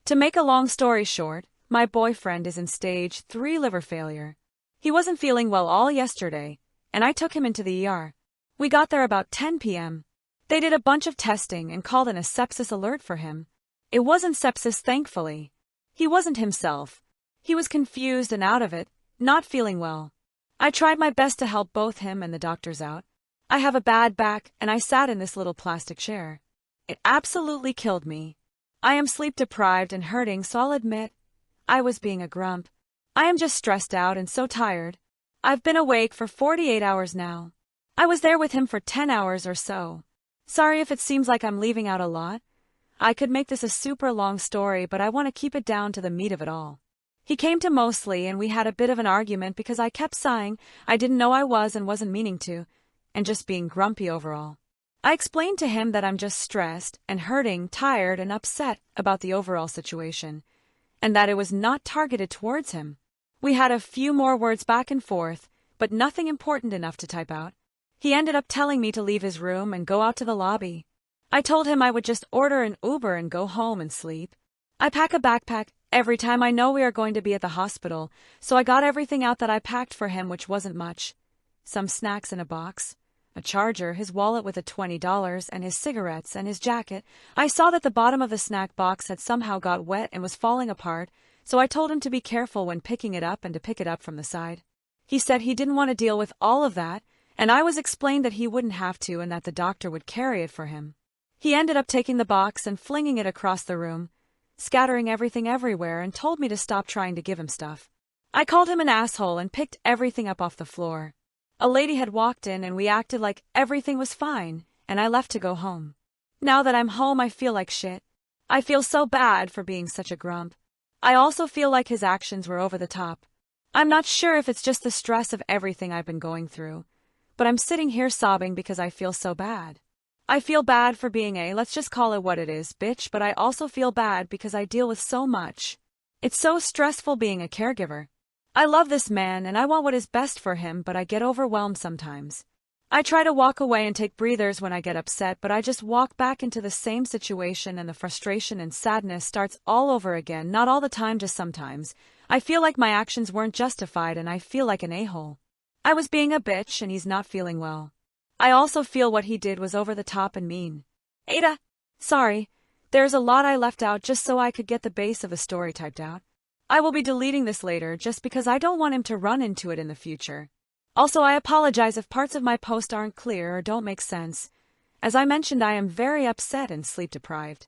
To make a long story short, my boyfriend is in stage 3 liver failure. He wasn't feeling well all yesterday, and I took him into the ER. We got there about 10 p.m. They did a bunch of testing and called in a sepsis alert for him. It wasn't sepsis, thankfully. He wasn't himself. He was confused and out of it, not feeling well. I tried my best to help both him and the doctors out. I have a bad back, and I sat in this little plastic chair. It absolutely killed me. I am sleep-deprived and hurting, so I'll admit, I was being a grump. I am just stressed out and so tired. I've been awake for 48 hours now. I was there with him for 10 hours or so. Sorry if it seems like I'm leaving out a lot. I could make this a super long story, but I want to keep it down to the meat of it all. He came to mostly, and we had a bit of an argument because I kept sighing. I didn't know I was and wasn't meaning to, and just being grumpy overall. I explained to him that I'm just stressed and hurting, tired and upset about the overall situation, and that it was not targeted towards him. We had a few more words back and forth, but nothing important enough to type out. He ended up telling me to leave his room and go out to the lobby. I told him I would just order an Uber and go home and sleep. I pack a backpack every time I know we are going to be at the hospital, so I got everything out that I packed for him, which wasn't much. Some snacks in a box, a charger, his wallet with $20, and his cigarettes and his jacket. I saw that the bottom of the snack box had somehow got wet and was falling apart, so I told him to be careful when picking it up and to pick it up from the side. He said he didn't want to deal with all of that, and I was explained that he wouldn't have to and that the doctor would carry it for him. He ended up taking the box and flinging it across the room, scattering everything everywhere, and told me to stop trying to give him stuff. I called him an asshole and picked everything up off the floor. A lady had walked in and we acted like everything was fine, and I left to go home. Now that I'm home, I feel like shit. I feel so bad for being such a grump. I also feel like his actions were over the top. I'm not sure if it's just the stress of everything I've been going through, but I'm sitting here sobbing because I feel so bad. I feel bad for being a, let's just call it what it is, bitch, but I also feel bad because I deal with so much. It's so stressful being a caregiver. I love this man and I want what is best for him, but I get overwhelmed sometimes. I try to walk away and take breathers when I get upset, but I just walk back into the same situation and the frustration and sadness starts all over again, not all the time, just sometimes. I feel like my actions weren't justified and I feel like an a-hole. I was being a bitch and he's not feeling well. I also feel what he did was over the top and mean. Aitah, sorry, there's a lot I left out just so I could get the base of the story typed out. I will be deleting this later just because I don't want him to run into it in the future. Also, I apologize if parts of my post aren't clear or don't make sense. As I mentioned, I am very upset and sleep deprived.